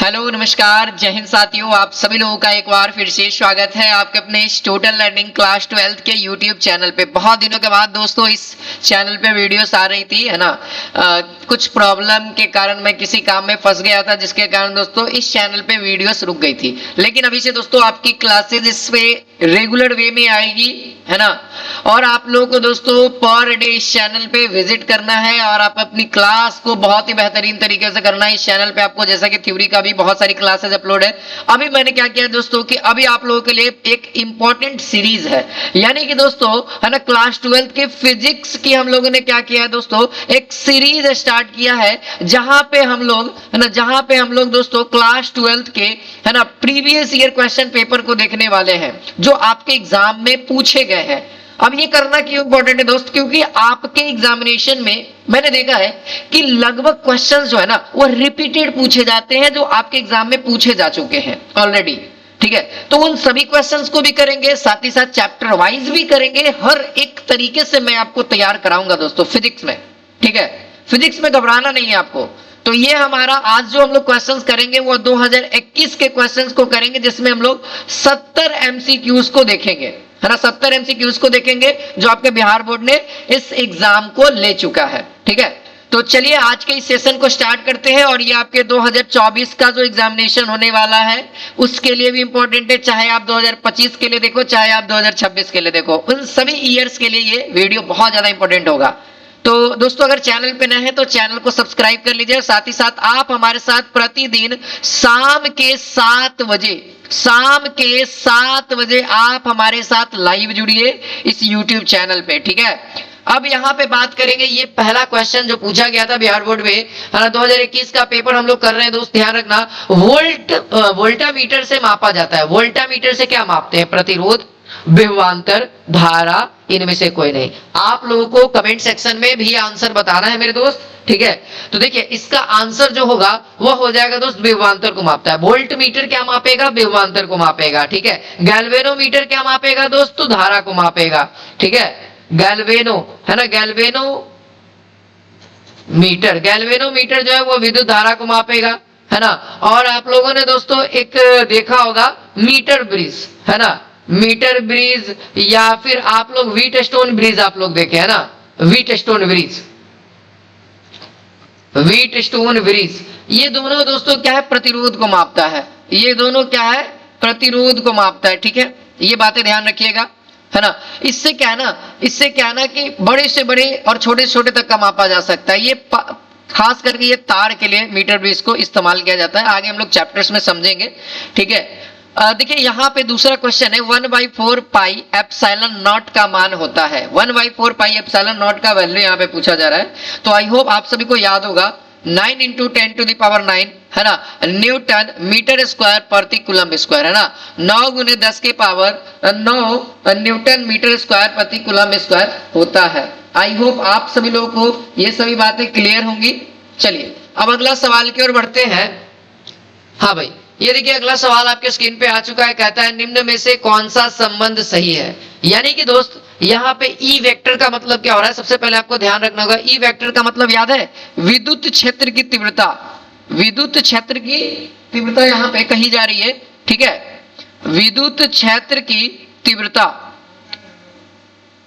Hello नमस्कार जय हिंद साथियों, आप सभी लोगों का एक बार फिर से स्वागत है आपके अपने इस टोटल लर्निंग क्लास 12 के यूट्यूब चैनल पे। बहुत दिनों के बाद दोस्तों इस चैनल पे वीडियोस आ रही थी, है ना। कुछ प्रॉब्लम के कारण मैं किसी काम में फंस गया था, जिसके कारण दोस्तों इस चैनल पे वीडियोस रुक गई थी। लेकिन अभी से दोस्तों आपकी क्लासेज इस पे रेगुलर वे में आएगी, है ना। और आप लोगों को दोस्तों पर डे इस चैनल पे विजिट करना है और आप अपनी क्लास को बहुत ही बेहतरीन तरीके से करना है। इस चैनल पे आपको जैसा कि थ्योरी का भी बहुत सारी क्लासेस अपलोड है। अभी मैंने क्या किया दोस्तों कि अभी आप लोगों के लिए एक इंपॉर्टेंट सीरीज है, यानी कि दोस्तों है ना, क्लास 12 के फिजिक्स की हम लोगों ने क्या किया है दोस्तों, एक सीरीज स्टार्ट किया है जहां पे हम लोग है ना, जहां पे हम लोग दोस्तों क्लास 12 के है ना प्रीवियस ईयर क्वेश्चन पेपर को देखने वाले हैं जो आपके एग्जाम में पूछे गए हैं। अब ये करना क्यों इंपॉर्टेंट है दोस्त, क्योंकि आपके एग्जामिनेशन में मैंने देखा है कि लगभग क्वेश्चंस जो है ना वो रिपीटेड पूछे जाते हैं, जो आपके एग्जाम में पूछे जा चुके हैं ऑलरेडी। ठीक है, तो उन सभी क्वेश्चंस को भी करेंगे, साथ ही साथ चैप्टर वाइज भी करेंगे। हर एक तरीके से मैं आपको तैयार कराऊंगा दोस्तों फिजिक्स में। ठीक है, फिजिक्स में घबराना नहीं है आपको। तो ये हमारा आज जो हम लोग क्वेश्चंस करेंगे वो 2021 के क्वेश्चंस को करेंगे, जिसमें हम लोग 70 एमसीक्यूज को देखेंगे, है ना। 70 एमसीक्यूज को देखेंगे जो आपके बिहार बोर्ड ने इस एग्जाम को ले चुका है। ठीक है, तो चलिए आज के इस सेशन को स्टार्ट करते हैं। और ये आपके 2024 का जो एग्जामिनेशन होने वाला है उसके लिए भी इंपॉर्टेंट है, चाहे आप 2025 के लिए देखो चाहे आप 2026 के लिए देखो, उन सभी ईयर्स के लिए ये वीडियो बहुत ज्यादा इंपॉर्टेंट होगा। तो दोस्तों अगर चैनल पे नए हैं तो चैनल को सब्सक्राइब कर लीजिए। साथ ही साथ आप हमारे साथ प्रतिदिन शाम के 7 बजे आप हमारे साथ लाइव जुड़िए इस YouTube चैनल पे। ठीक है, अब यहाँ पे बात करेंगे, ये पहला क्वेश्चन जो पूछा गया था बिहार बोर्ड में, है ना, 2021 का पेपर हम लोग कर रहे हैं दोस्त। ध्यान रखना, वोल्टामीटर से मापा जाता है। वोल्टामीटर से क्या मापते हैं? प्रतिरोध, विभवांतर, धारा, इनमें से कोई नहीं। आप लोगों को कमेंट सेक्शन में भी आंसर बताना है मेरे दोस्त। ठीक है, तो देखिए इसका आंसर जो होगा वह हो जाएगा दोस्त, विभवांतर को मापता है। वोल्ट मीटर क्या मापेगा? विभवांतर को मापेगा। ठीक है, गैल्वेनोमीटर क्या मापेगा दोस्त? तो धारा को मापेगा। ठीक है, गैल्वेनो है ना, गैल्वेनोमीटर जो है वो विद्युत धारा को मापेगा, है ना। और आप लोगों ने दोस्तों एक देखा होगा मीटर ब्रिज, है ना, मीटर ब्रिज, या फिर आप लोग व्हीट स्टोन ब्रिज आप लोग देखे, है ना, व्हीट स्टोन ब्रिज। ये दोनों दोस्तों क्या है? प्रतिरोध को मापता है। ये दोनों क्या है? प्रतिरोध को मापता है। ठीक है, ये बातें ध्यान रखिएगा, है ना। इससे क्या है ना कि बड़े से बड़े और छोटे से छोटे तक का मापा जा सकता है। ये खास करके ये तार के लिए मीटर ब्रिज को इस्तेमाल किया जाता है। आगे हम लोग चैप्टर्स में समझेंगे। ठीक है, देखिए यहाँ पे दूसरा क्वेश्चन है, 1/4 पाई एप्सिलॉन नॉट का मान होता है। 1/4 पाई एप्सिलॉन नॉट का वैल्यू यहाँ पे पूछा जा रहा है। तो आई होप आप सभी को याद होगा, 9 × 10⁹, है ना, न्यूटन मीटर स्क्वायर प्रति कूलम स्क्वायर, है ना। 9 × 10⁹ न्यूटन मीटर स्क्वायर प्रति कूलम स्क्वायर होता है। आई होप आप सभी लोगों को ये सभी बातें क्लियर होंगी। चलिए अब अगला सवाल की ओर बढ़ते हैं। हाँ भाई, ये देखिए अगला सवाल आपके स्क्रीन पे आ चुका है। कहता है निम्न में से कौन सा संबंध सही है? यानी कि दोस्त यहाँ पे ई वेक्टर का मतलब क्या हो रहा है? सबसे पहले आपको ध्यान रखना होगा, ई वेक्टर का मतलब याद है? विद्युत क्षेत्र की तीव्रता। विद्युत क्षेत्र की तीव्रता यहाँ पे कही जा रही है। ठीक है, विद्युत क्षेत्र की तीव्रता,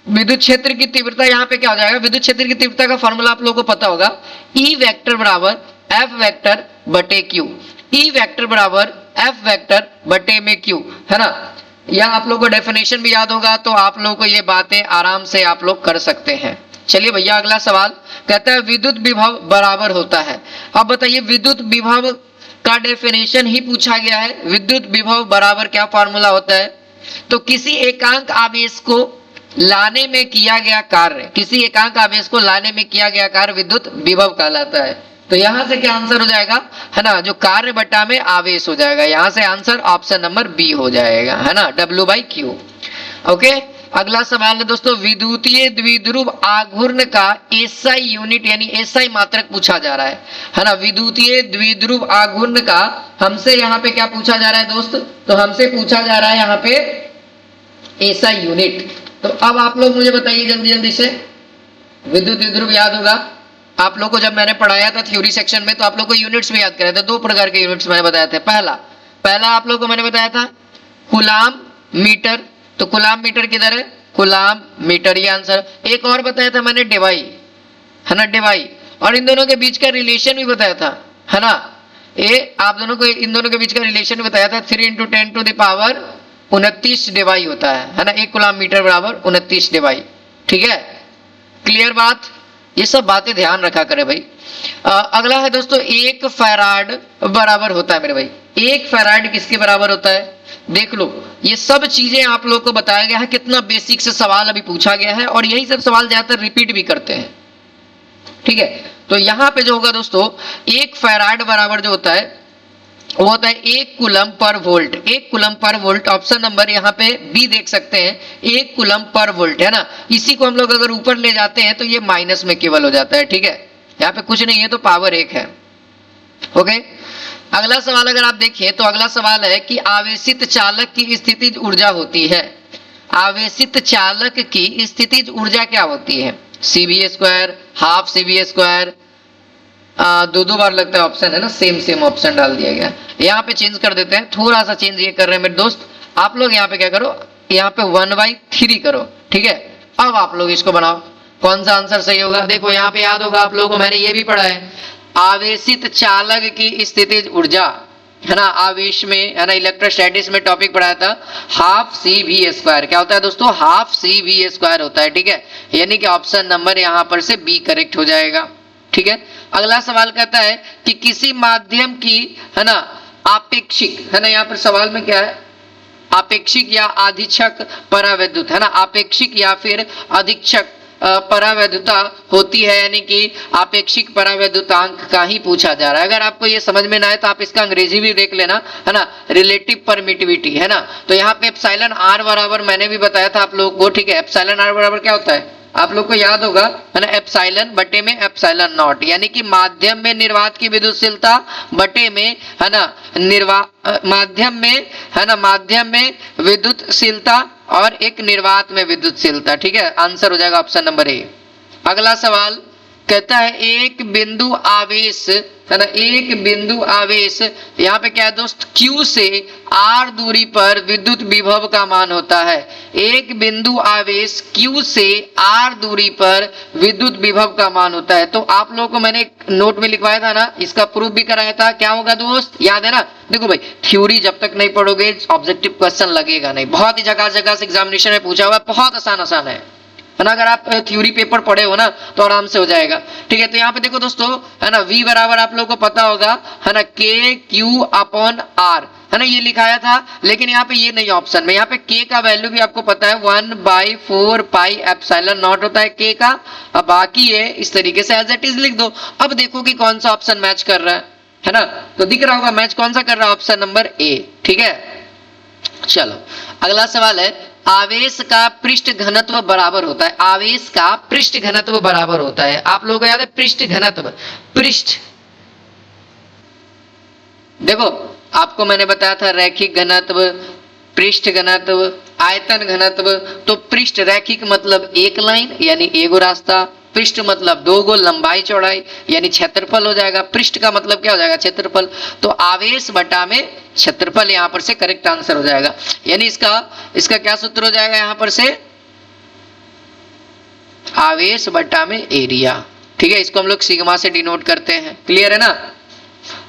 विद्युत क्षेत्र की तीव्रता यहाँ पे क्या हो जाएगा? विद्युत क्षेत्र की तीव्रता का फॉर्मूला आप लोगों को पता होगा, ई वेक्टर बराबर एफ वेक्टर बटे क्यू। ई वेक्टर बराबर एफ वेक्टर बटे में क्यू, है ना। या आप लोगों को डेफिनेशन भी याद होगा, तो आप लोगों को ये बातें आराम से आप लोग कर सकते हैं। चलिए भैया अगला सवाल कहता है विद्युत विभव बराबर होता है। अब बताइए, विद्युत विभव का डेफिनेशन ही पूछा गया है। विद्युत विभव बराबर क्या फॉर्मूला होता है? तो किसी एकांक आवेश को लाने में किया गया कार्य, किसी एकांक आवेश को लाने में किया गया कार्य विद्युत विभव कहलाता है। तो यहां से क्या आंसर हो जाएगा, है ना, जो कार्य बटा में आवेश हो जाएगा। यहां से आंसर ऑप्शन नंबर बी हो जाएगा, है ना, W/Q। ओके, अगला सवाल है दोस्तों, विद्युतीय द्विध्रुव आघूर्ण का एसआई यूनिट यानी एसआई मात्रक पूछा जा रहा है ना। विद्युतीय द्विध्रुव आघूर्ण का हमसे यहाँ पे क्या पूछा जा रहा है दोस्त? तो हमसे पूछा जा रहा है यहाँ पे एसआई यूनिट। तो अब आप लोग मुझे बताइए जल्दी जल्दी से, विद्युत द्विध्रुव याद होगा, आप लोग को जब मैंने पढ़ाया था थ्योरी सेक्शन में तो आप लोग को यूनिट्स में याद कराया था। दो प्रकार के यूनिट्स मैंने बताया था। पहला आप लोग को मैंने बताया था कूलाम मीटर, तो कूलाम मीटर किधर है, कूलाम मीटर, ये आंसर। एक और बताया था मैंने डिवाई, है ना, डिवाई, और इन दोनों के बीच का रिलेशन भी बताया था, है ना। ये आप दोनों को इन दोनों के बीच का रिलेशन बताया था। 3 × 10⁻29 डिवाई होता है ना। 1 कूलाम मीटर बराबर 29 डिवाई। ठीक है, क्लियर बात। ये सब बातें ध्यान रखा करे भाई। अगला है दोस्तों 1 फैराड बराबर होता है मेरे भाई। 1 फैराड किसके बराबर होता है, देख लो। ये सब चीजें आप लोग को बताया गया है। कितना बेसिक से सवाल अभी पूछा गया है और यही सब सवाल ज्यादातर रिपीट भी करते हैं। ठीक है, तो यहां पे जो होगा दोस्तों 1 फैराड बराबर जो होता है वो होता है 1 coulomb per volt. 1 coulomb per volt, option number यहाँ पे बी देख सकते हैं, 1 कूलम पर वोल्ट, है ना। इसी को हम लोग अगर ऊपर ले जाते हैं तो ये माइनस में केवल हो जाता है। ठीक है, यहाँ पे कुछ नहीं है तो पावर 1 है। ओके, अगला सवाल अगर आप देखें तो अगला सवाल है कि आवेशित चालक की स्थितिज ऊर्जा होती है। आवेशित चालक की स्थितिज ऊर्जा क्या होती है, CV², हाफ CV², दो बार लगता है ऑप्शन, है ना, सेम ऑप्शन डाल दिया गया। यहाँ पे चेंज कर देते हैं, थोड़ा सा चेंज ये कर रहे हैं मेरे दोस्त। आप लोग यहाँ पे क्या करो, यहाँ पे 1/3 करो। ठीक है, अब आप लोग इसको बनाओ, कौन सा आंसर सही होगा। देखो यहाँ पे याद होगा आप लोगों को, मैंने ये भी पढ़ा है, आवेशित चालक की स्थितिज ऊर्जा, है ना, आवेश में, है ना, इलेक्ट्रोस्टैटिक्स में टॉपिक पढ़ाया था, हाफ CV²। क्या होता है दोस्तों, हाफ CV² होता है। ठीक है, यानी कि ऑप्शन नंबर यहाँ पर से बी करेक्ट हो जाएगा। ठीक है, अगला सवाल कहता है कि किसी माध्यम की, है ना, आपेक्षिक, है ना, यहाँ पर सवाल में क्या है, आपेक्षिक या अधिक्षक परावैद्युत, है ना, आपेक्षिक या फिर अधिक्षक परावैद्युता होती है, यानी कि आपेक्षिक परावैद्युतांक का ही पूछा जा रहा है। अगर आपको ये समझ में ना आए तो आप इसका अंग्रेजी भी देख लेना, है ना, रिलेटिव परमिटिविटी, है ना। तो यहाँ पे एप्सिलॉन आर बराबर मैंने भी बताया था आप लोगों को। ठीक है, एप्सिलॉन आर बराबर क्या होता है, आप लोग को याद होगा, है ना, एप्सिलॉन बटे में एप्सिलॉन नॉट, यानी कि माध्यम में निर्वात की विद्युतशीलता बटे में, है ना, माध्यम में, है ना, माध्यम में विद्युतशीलता और एक निर्वात में विद्युतशीलता। ठीक है, आंसर हो जाएगा ऑप्शन नंबर ए। अगला सवाल कहता है एक बिंदु आवेश, है ना, एक बिंदु आवेश, यहाँ पे क्या है दोस्त, Q से R दूरी पर विद्युत विभव का मान होता है। एक बिंदु आवेश Q से R दूरी पर विद्युत विभव का मान होता है। तो आप लोगों को मैंने नोट में लिखवाया था ना, इसका प्रूफ भी कराया था। क्या होगा दोस्त, याद है ना। देखो भाई, थ्योरी जब तक नहीं पढ़ोगे ऑब्जेक्टिव क्वेश्चन लगेगा नहीं। बहुत ही जगह जगह से एग्जामिनेशन में पूछा हुआ है, बहुत आसान है ना। अगर आप थ्योरी पेपर पढ़े हो ना तो आराम से हो जाएगा। ठीक है, तो यहाँ पे देखो दोस्तों, है ना, V बराबर आप लोगों को पता होगा, है ना, KQ/R, है ना, ये लिखाया था। लेकिन यहाँ पे ये नहीं ऑप्शन में, यहाँ पे K का वैल्यू भी आपको पता है 1/4 पाई एप्सिलॉन नॉट होता है K का। अब बाकी है इस तरीके से एज इट इज लिख दो। अब देखो कि कौन सा ऑप्शन मैच कर रहा है ना, तो दिख रहा होगा मैच कौन सा कर रहा है, ऑप्शन नंबर ए। ठीक है, चलो अगला सवाल है आवेश का पृष्ठ घनत्व बराबर होता है। आवेश का पृष्ठ घनत्व बराबर होता है, आप लोगों को याद है पृष्ठ घनत्व, पृष्ठ, देखो आपको मैंने बताया था रैखिक घनत्व, पृष्ठ घनत्व, आयतन घनत्व। तो पृष्ठ रैखिक मतलब एक लाइन यानी एगो रास्ता, पृष्ठ मतलब दो गो लंबाई चौड़ाई यानी क्षेत्रफल हो जाएगा। पृष्ठ का मतलब क्या हो जाएगा, क्षेत्रफल। तो आवेश बटा में क्षेत्रफल यहाँ पर से करेक्ट आंसर हो जाएगा। यानी इसका क्या सूत्र हो जाएगा, यहाँ पर से आवेश बटा में एरिया। ठीक है, इसको हम लोग सिग्मा से डिनोट करते हैं, क्लियर है ना।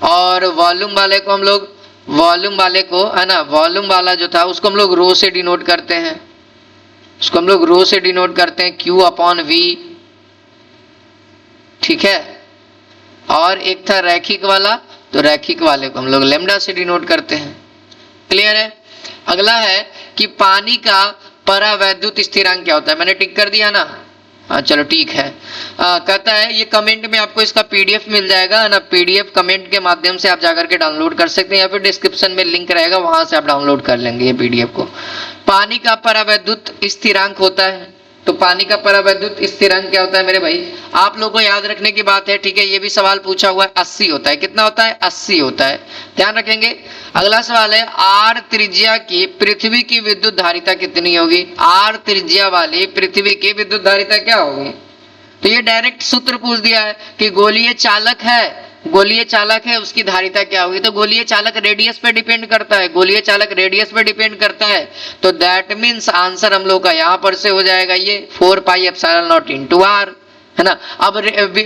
और वॉल्यूम वाले को हम लोग, वॉल्यूम वाले को, है ना, वॉल्यूम वाला जो था उसको हम लोग रो से डिनोट करते हैं, उसको हम लोग रो से डिनोट करते हैं Q/V। ठीक है, और एक था रैखिक वाला, तो रैखिक वाले को हम लोग लैम्डा से डिनोट करते हैं, क्लियर है। अगला है कि पानी का परावैद्युत स्थिरांक क्या होता है, मैंने टिक कर दिया ना, हाँ चलो ठीक है। कहता है ये कमेंट में आपको इसका PDF मिल जाएगा, है ना, PDF कमेंट के माध्यम से आप जाकर के डाउनलोड कर सकते हैं या फिर डिस्क्रिप्शन में लिंक रहेगा, वहां से आप डाउनलोड कर लेंगे ये PDF को। पानी का परावैद्युत स्थिरांक होता है, तो पानी का परावैद्युत स्थिरांक क्या होता है मेरे भाई, आप लोगों को याद रखने की बात है। ठीक है, ये भी सवाल पूछा हुआ है, 80 होता है। कितना होता है, 80 होता है, ध्यान रखेंगे। अगला सवाल है R त्रिज्या की पृथ्वी की विद्युत धारिता कितनी होगी। R त्रिज्या वाली पृथ्वी की विद्युत धारिता क्या होगी, तो ये डायरेक्ट सूत्र पूछ दिया है कि गोलीय चालक है उसकी धारिता क्या होगी। तो गोलीय चालक रेडियस पे डिपेंड करता है, गोलीय चालक रेडियस पे डिपेंड करता है। तो दैट मीन्स आंसर हम लोग का यहाँ पर से हो जाएगा ये 4 pi epsilon naught into R, है ना। अब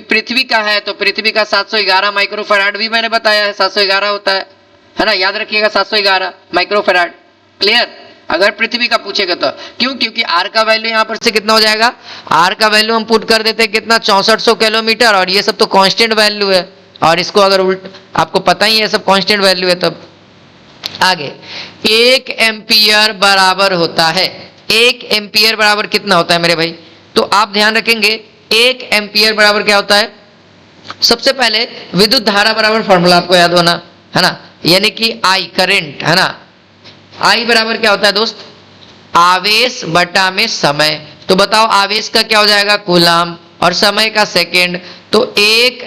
पृथ्वी का है तो पृथ्वी का 711 माइक्रोफैराड भी मैंने बताया है, 711 होता है ना, याद रखिएगा 711 माइक्रोफैराड। क्लियर? अगर पृथ्वी का पूछेगा तो क्यों, क्योंकि आर का वैल्यू यहाँ पर से कितना हो जाएगा, आर का वैल्यू हम पुट कर देते हैं कितना 6400 किलोमीटर, और ये सब तो कांस्टेंट वैल्यू है, और इसको अगर उल्ट आपको पता ही है सब कांस्टेंट वैल्यू है। तब आगे 1 एम्पियर बराबर होता है, 1 एम्पियर बराबर कितना होता है मेरे भाई, तो आप ध्यान रखेंगे 1 एम्पियर बराबर क्या होता है। सबसे पहले विद्युत धारा बराबर फॉर्मूला आपको याद होना है ना, यानी कि आई करंट, है ना। आई बराबर क्या होता है दोस्त, आवेश बटा में समय। तो बताओ आवेश का क्या हो जाएगा कूलाम, और समय का सेकेंड, तो 1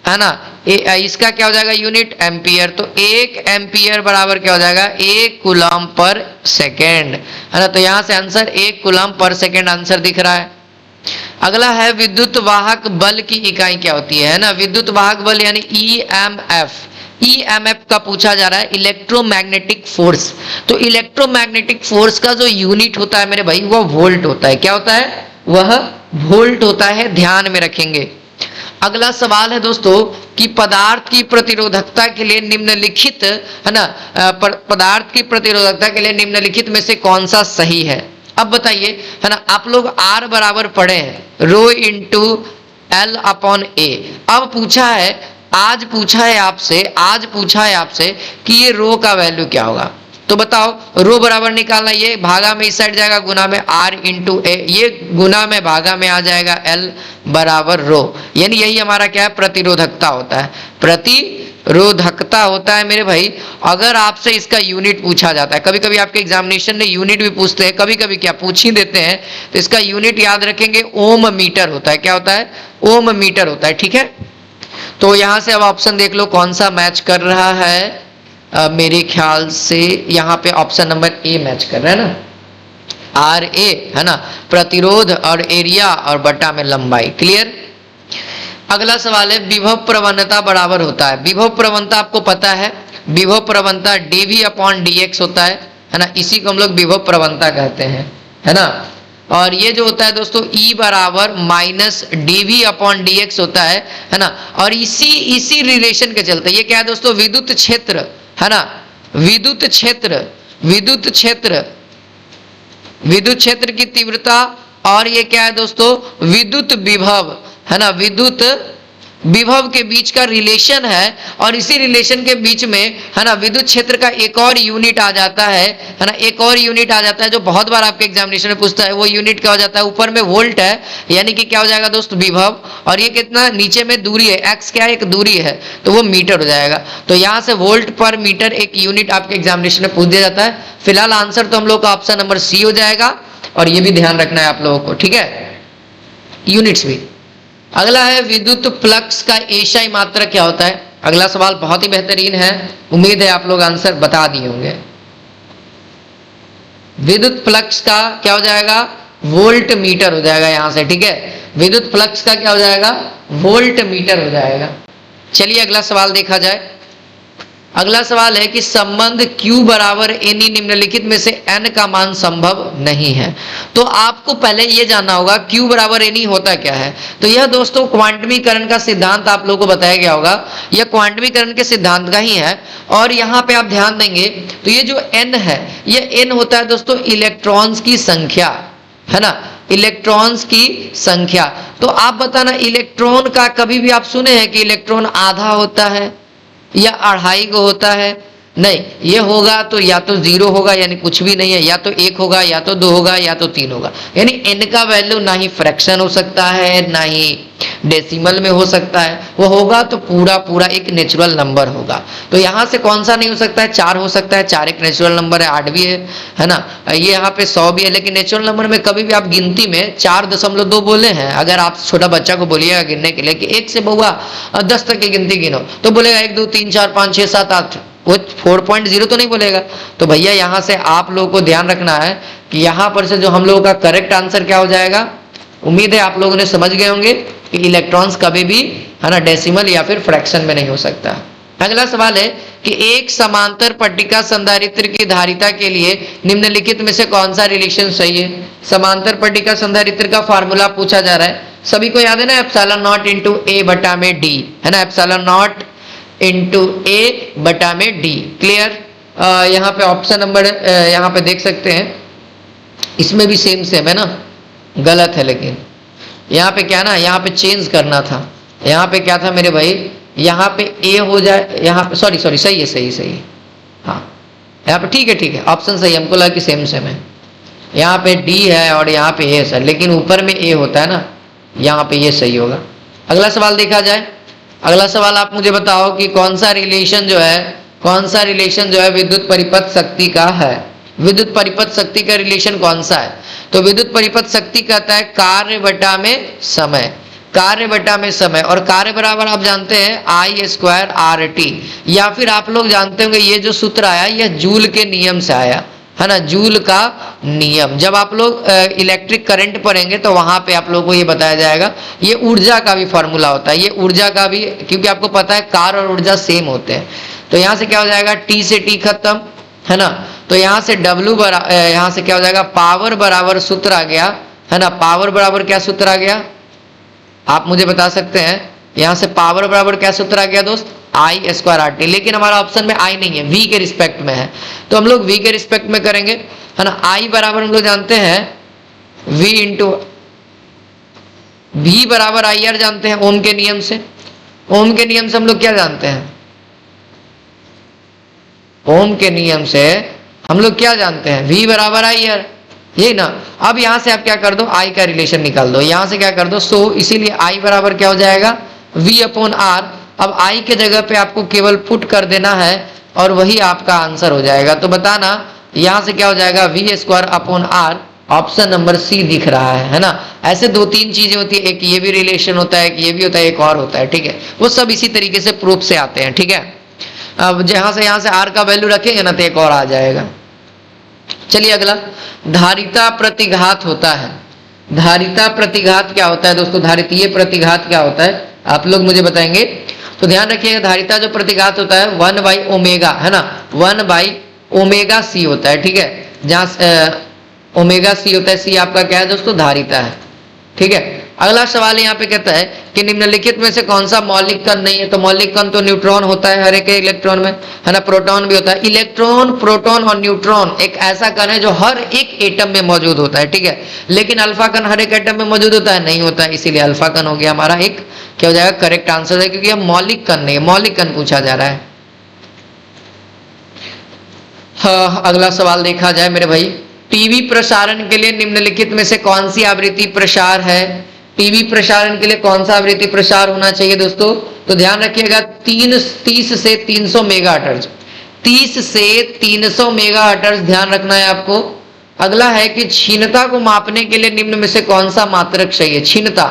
है ना, इसका क्या हो जाएगा यूनिट एम्पियर। तो 1 एम्पियर बराबर क्या हो जाएगा 1 कूलाम पर सेकेंड, है ना। तो यहां से आंसर 1 कूलाम पर सेकेंड आंसर दिख रहा है। अगला है विद्युत वाहक बल की इकाई क्या होती है ना। विद्युत वाहक बल यानी ईएमएफ, ईएमएफ का पूछा जा रहा है, इलेक्ट्रोमैग्नेटिक फोर्स। तो इलेक्ट्रोमैग्नेटिक फोर्स का जो यूनिट होता है मेरे भाई वह वोल्ट होता है। क्या होता है, वह वोल्ट होता है, ध्यान में रखेंगे। अगला सवाल है दोस्तों कि पदार्थ की प्रतिरोधकता के लिए निम्नलिखित, है ना, पदार्थ की प्रतिरोधकता के लिए निम्नलिखित में से कौन सा सही है। अब बताइए, है ना, आप लोग आर बराबर पढ़े हैं रो इंटू एल अपॉन ए। अब पूछा है, आज पूछा है आपसे कि ये रो का वैल्यू क्या होगा। तो बताओ रो बराबर निकालना, ये भागा में इस साइड जाएगा, गुना में आर इंटू ए, ये गुना में भागा में आ जाएगा एल बराबर रो, यानी यही हमारा क्या है प्रतिरोधकता होता है, प्रतिरोधकता होता है मेरे भाई। अगर आपसे इसका यूनिट पूछा जाता है, कभी कभी आपके एग्जामिनेशन में यूनिट भी पूछते हैं, कभी कभी क्या पूछ ही देते हैं, तो इसका यूनिट याद रखेंगे ओम मीटर होता है। क्या होता है, ओम मीटर होता है, ठीक है। तो यहां से अब ऑप्शन देख लो कौन सा मैच कर रहा है। मेरे ख्याल से यहाँ पे ऑप्शन नंबर ए मैच कर रहा है ना, आर ए, है ना, प्रतिरोध और एरिया और बटा में लंबाई। क्लियर? अगला सवाल है विभव प्रवणता बराबर होता है। विभव प्रवणता आपको पता है, विभव प्रवणता dv अपॉन dx होता है ना, इसी को हम लोग विभव प्रवणता कहते हैं, है ना। और ये जो होता है दोस्तों E बराबर माइनस dv अपॉन dx होता है ना। और इसी रिलेशन के चलते ये क्या है दोस्तों, विद्युत क्षेत्र, है ना, विद्युत क्षेत्र की तीव्रता, और ये क्या है दोस्तों विद्युत विभव, है ना, विद्युत विभव के बीच का रिलेशन है। और इसी रिलेशन के बीच में, है ना, विद्युत क्षेत्र का एक और यूनिट आ जाता है ना, एक और यूनिट आ जाता है जो बहुत बार आपके एग्जामिनेशन में पूछता है। वो यूनिट क्या हो जाता है, ऊपर में वोल्ट है, यानी कि क्या हो जाएगा दोस्त विभव, और ये कितना नीचे में दूरी है, एक्स क्या है एक दूरी है, तो वो मीटर हो जाएगा। तो यहाँ से वोल्ट पर मीटर एक यूनिट आपके एग्जामिनेशन में पूछ दिया जाता है। फिलहाल आंसर तो हम लोग का ऑप्शन नंबर सी हो जाएगा, और ये भी ध्यान रखना है आप लोगों को, ठीक है, यूनिट्स भी। अगला है विद्युत फ्लक्स का एशियाई मात्रक क्या होता है। अगला सवाल बहुत ही बेहतरीन है, उम्मीद है आप लोग आंसर बता दिए होंगे। विद्युत फ्लक्स का क्या हो जाएगा, वोल्ट मीटर हो जाएगा यहां से, ठीक है। विद्युत फ्लक्स का क्या हो जाएगा, वोल्ट मीटर हो जाएगा। चलिए अगला सवाल देखा जाए। अगला सवाल है कि संबंध Q बराबर N निम्नलिखित में से N का मान संभव नहीं है। तो आपको पहले ये जानना होगा Q बराबर N होता क्या है। तो यह दोस्तों क्वांटमीकरण का सिद्धांत आप लोगों को बताया गया होगा, यह क्वांटमीकरण के सिद्धांत का ही है। और यहाँ पे आप ध्यान देंगे तो ये जो N है, ये N होता है दोस्तों इलेक्ट्रॉन्स की संख्या, है ना, इलेक्ट्रॉन्स की संख्या। तो आप बताना इलेक्ट्रॉन का कभी भी आप सुने हैं कि इलेक्ट्रॉन आधा होता है या 2.5 को होता है, नहीं, ये होगा तो या तो 0 होगा यानी कुछ भी नहीं है, या तो 1 होगा, या तो 2 होगा, या तो 3 होगा। यानी n का वैल्यू ना ही फ्रैक्शन हो सकता है, ना ही डेसिमल में हो सकता है, वो होगा तो पूरा एक नेचुरल नंबर होगा। तो यहाँ से कौन सा नहीं हो सकता है, 4 हो सकता है, 4 एक नेचुरल नंबर है, 8 भी है ना, ये यहाँ पे 100 भी है। लेकिन नेचुरल नंबर में कभी भी आप गिनती में 4.2 बोले हैं, अगर आप छोटा बच्चा को बोलिएगा गिनने के लिए कि 1 से बउआ 10 तक की गिनती गिनो, तो बोलेगा 1 2 3 4 5 6 7 8, वो 4.0 तो नहीं बोलेगा। तो भैया यहाँ से आप लोगों को ध्यान रखना है कि यहाँ पर से जो हम लोगों का करेक्ट आंसर क्या हो जाएगा, उम्मीद है आप लोगों ने समझ गए होंगे कि इलेक्ट्रॉन्स कभी भी, है ना, डेसिमल या फिर फ्रैक्शन में नहीं हो सकता। अगला सवाल है कि एक समांतर पट्टिका संधारित्र की धारिता के लिए निम्नलिखित में से कौन सा रिलेशन सही है। समांतर पट्टिका संधारित्र का फार्मूला पूछा जा रहा है, सभी को याद है ना, एप्सिलॉन नॉट इंटू ए बटा में डी, है ना, एप्सिलॉन नॉट इंटू ए बटा में डी। क्लियर। यहाँ पे ऑप्शन नंबर यहाँ पे देख सकते हैं, इसमें भी सेम सेम है ना, गलत है, लेकिन यहाँ पे क्या ना, यहाँ पे चेंज करना था। यहाँ पे क्या था मेरे भाई, यहाँ पे ए हो जाए, यहाँ पे सॉरी सही है, सही है, हाँ यहाँ पे ठीक है, ऑप्शन सही, हमको लगा कि सेम सेम है। यहाँ पे डी है और यहाँ पे ए है सर, लेकिन ऊपर में ए होता है ना, यहाँ पे ये सही होगा। अगला सवाल देखा जाए। अगला सवाल आप मुझे बताओ कि कौन सा रिलेशन जो है विद्युत परिपथ शक्ति का है। विद्युत परिपथ शक्ति का रिलेशन कौन सा है? तो विद्युत परिपथ शक्ति कहता है कार्य बटा में समय, कार्य बटा में समय, और कार्य बराबर आप जानते हैं आई स्क्वायर आर टी, या फिर आप लोग जानते होंगे ये जो सूत्र आया यह जूल के नियम से आया, है ना, जूल का नियम। जब आप लोग इलेक्ट्रिक करंट पढ़ेंगे तो वहां पे आप लोगों को ये बताया जाएगा, ये ऊर्जा का भी फॉर्मूला होता है, ये ऊर्जा का भी, क्योंकि आपको पता है कार और ऊर्जा सेम होते हैं। तो यहाँ से क्या हो जाएगा, टी से टी खत्म, है ना, तो यहाँ से डब्ल्यू यहाँ से क्या हो जाएगा, पावर बराबर सूत्र आ गया, है ना, पावर बराबर क्या सूत्र आ गया, आप मुझे बता सकते हैं। यहाँ से पावर बराबर क्या सूत्र आ गया दोस्त, आई स्क्वायर आर टी, लेकिन हमारा ऑप्शन में आई नहीं है, वी के रिस्पेक्ट में है, तो हम लोग वी के रिस्पेक्ट में करेंगे, है ना। आई बराबर हम लोग जानते हैं वी इंटू वी बराबर आई आर जानते हैं ओम के नियम से। ओम के नियम से हम लोग क्या जानते हैं, ओम के नियम से हम लोग क्या जानते हैं, वी बराबर आई आर, ये ना। अब यहां से आप क्या कर दो, आई का रिलेशन निकाल दो, यहां से क्या कर दो, सो इसीलिए आई बराबर क्या हो जाएगा, वी अपॉन आर। अब आई के जगह पे आपको केवल पुट कर देना है और वही आपका आंसर हो जाएगा। तो बताना यहां से क्या हो जाएगा, V square upon R, option number C दिख रहा है ना। ऐसे दो तीन चीजें होती है, एक ये भी रिलेशन होता है, एक ये भी होता है, एक और होता है, ठीक है, वो सब इसी तरीके से प्रूफ से आते हैं, ठीक है। अब जहां से यहाँ से आर का वैल्यू रखेंगे ना तो एक और आ जाएगा। चलिए अगला, धारिता प्रतिघात होता है। धारिता प्रतिघात क्या होता है दोस्तों, धारितीय प्रतिघात क्या होता है, आप लोग मुझे बताएंगे। तो ध्यान रखिएगा, धारिता जो प्रतिघात होता है 1 बाई ओमेगा, है ना, 1 बाई ओमेगा सी होता है, ठीक है, जहाँ ओमेगा सी होता है, सी आपका क्या है दोस्तों, धारिता है, ठीक है। अगला सवाल यहाँ पे कहता है कि निम्नलिखित में से कौन सा मौलिक कण नहीं है। तो मौलिक कण तो न्यूट्रॉन होता है हर एक इलेक्ट्रॉन में, है ना, प्रोटॉन भी होता है। इलेक्ट्रॉन, प्रोटॉन और न्यूट्रॉन एक ऐसा कण है जो हर एक एटम में मौजूद होता है, ठीक है, लेकिन अल्फा कण हर एक एटम में मौजूद होता है, नहीं होता है, इसीलिए अल्फा कण हो गया हमारा एक क्या हो जाएगा, करेक्ट आंसर है, क्योंकि यह मौलिक कण नहीं है, मौलिक कण पूछा जा रहा है। हाँ, अगला सवाल देखा जाए मेरे भाई, टीवी प्रसारण के लिए निम्नलिखित में से कौन सी आवृत्ति प्रसार है। टीवी प्रसारण के लिए कौन सा आवृत्ति प्रसार होना चाहिए दोस्तों, तो ध्यान रखिएगा 30 से 300 मेगाहर्ट्ज, 30 से 300 मेगाहर्ट्ज ध्यान रखना है आपको। अगला है कि क्षीणता को मापने के लिए निम्न में से कौन सा मात्रक चाहिए। क्षीणता,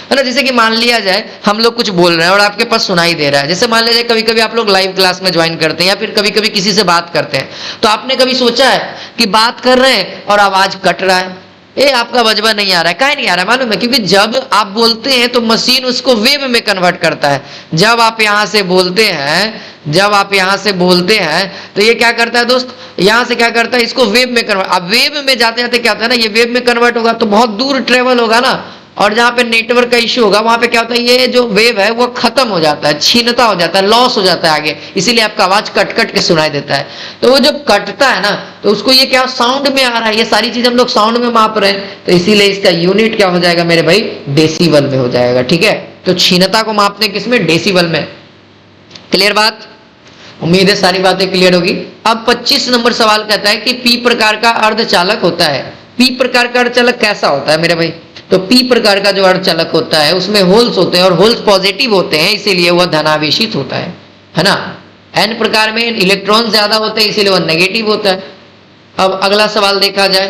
है ना, जैसे कि मान लिया जाए हम लोग कुछ बोल रहे हैं और आपके पास सुनाई दे रहा है, जैसे मान लिया जाए कभी कभी आप लोग लाइव क्लास में ज्वाइन करते हैं या फिर कभी कभी किसी से बात करते हैं, तो आपने कभी सोचा है कि बात कर रहे हैं और आवाज कट रहा है, ये आपका बजबा नहीं आ रहा है, काहे नहीं आ रहा है मालूम है, क्योंकि जब आप बोलते हैं तो मशीन उसको वेव में कन्वर्ट करता है। जब आप यहाँ से बोलते हैं तो ये क्या करता है दोस्त, यहाँ से क्या करता है, इसको वेव में कन्वर्ट, अब वेव में जाते जाते क्या होता है ना, ये वेव में कन्वर्ट होगा तो बहुत दूर ट्रेवल होगा ना, और जहाँ पे नेटवर्क का इश्यू होगा वहां पे क्या होता है, ये जो वेव है वो खत्म हो जाता है, क्षीणता हो जाता है, लॉस हो जाता है आगे, इसीलिए आपका आवाज कट कट के सुनाई देता है। तो वो जब कटता है ना तो उसको ये क्या साउंड में आ रहा है, ये सारी चीज हम लोग साउंड में माप रहे हैं, तो इसीलिए इसका यूनिट क्या हो जाएगा मेरे भाई, डेसिबल में हो जाएगा, ठीक है। तो क्षीणता को मापते किसमें, डेसिबल में। क्लियर बात, उम्मीद है सारी बातें क्लियर होगी। अब 25 नंबर सवाल कहता है कि पी प्रकार का अर्धचालक होता है। पी प्रकार का अर्धचालक कैसा होता है मेरे भाई, तो पी प्रकार का जो अर्धचालक होता है उसमें होल्स होते हैं और होल्स पॉजिटिव होते हैं, इसीलिए वह धनावेशित होता है ना। एन प्रकार में इलेक्ट्रॉन ज्यादा होते हैं इसीलिए वह नेगेटिव होता है। अब अगला सवाल देखा जाए,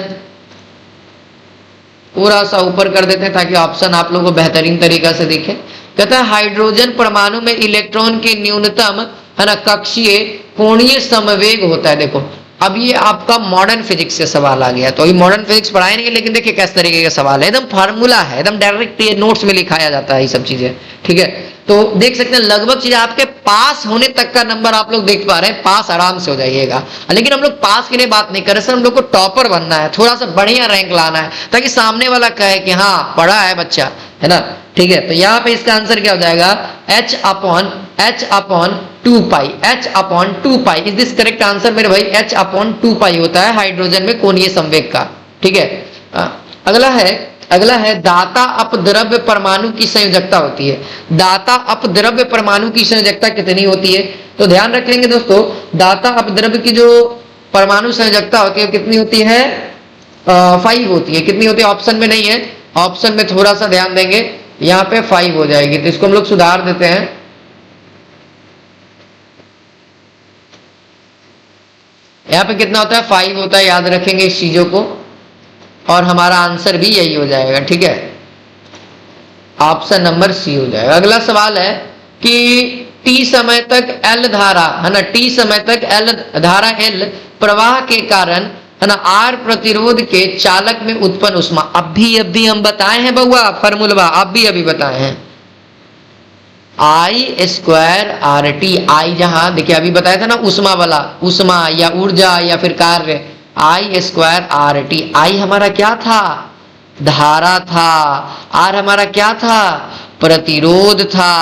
पूरा सा ऊपर कर देते हैं ताकि ऑप्शन आप लोगों को बेहतरीन तरीका से दिखे। कहता है हाइड्रोजन परमाणु में इलेक्ट्रॉन की न्यूनतम, है ना, कक्षीय कोणीय समवेग होता है। देखो अब ये आपका मॉडर्न फिजिक्स से सवाल आ गया, तो ये मॉडर्न फिजिक्स पढ़ाए नहीं, लेकिन देखिए किस तरीके का सवाल है, एकदम फार्मूला है, एकदम डायरेक्ट ये नोट्स में लिखाया जाता है ये सब चीजें, ठीक है। तो देख सकते हैं लगभग चीजें आपके पास होने तक का नंबर आप लोग देख पा रहे हैं, पास आराम से हो जाइएगा। लेकिन हम लोग पास के लिए बात नहीं कर रहे सर, हम लोग को टॉपर बनना है, थोड़ा सा बढ़िया रैंक लाना है, ताकि सामने वाला कहे कि हाँ पढ़ा है बच्चा, है ना, ठीक है। तो यहाँ पे इसका आंसर क्या हो जाएगा, h upon 2 pi, h upon 2 pi is this correct answer मेरे भाई। h अपॉन 2 पाई होता है हाइड्रोजन में कोणीय संवेग का, ठीक है। अगला है दाता अपद्रव्य परमाणु की संयोजकता होती है। दाता अपद्रव्य परमाणु की संयोजकता कितनी होती है, तो ध्यान रखेंगे दोस्तों, दाता अपद्रव्य की जो परमाणु संयोजकता होती है कितनी होती है, 5 होती है। कितनी होती है, ऑप्शन में नहीं है, ऑप्शन में थोड़ा सा ध्यान देंगे, यहाँ पे 5 हो जाएगी, तो इसको हम लोग सुधार देते हैं। यहाँ पे कितना होता है, 5 होता है, याद रखेंगे इस चीजों को, और हमारा आंसर भी यही हो जाएगा, ठीक है, ऑप्शन नंबर सी हो जाएगा। अगला सवाल है कि टी समय तक एल धारा, है ना, टी समय तक एल धारा एल प्रवाह के कारण, है ना, आर प्रतिरोध के चालक में उत्पन्न उष्मा, अभी हम बताए हैं बउआ फॉर्मूला, अभी बताए हैं, आई स्क्वायर आर टी, आई जहां देखिए अभी बताया था ना उष्मा वाला, उष्मा या ऊर्जा या फिर कार्य, आई स्क्वायर आर टी। आई हमारा क्या था, धारा था, आर हमारा क्या था, प्रतिरोध था,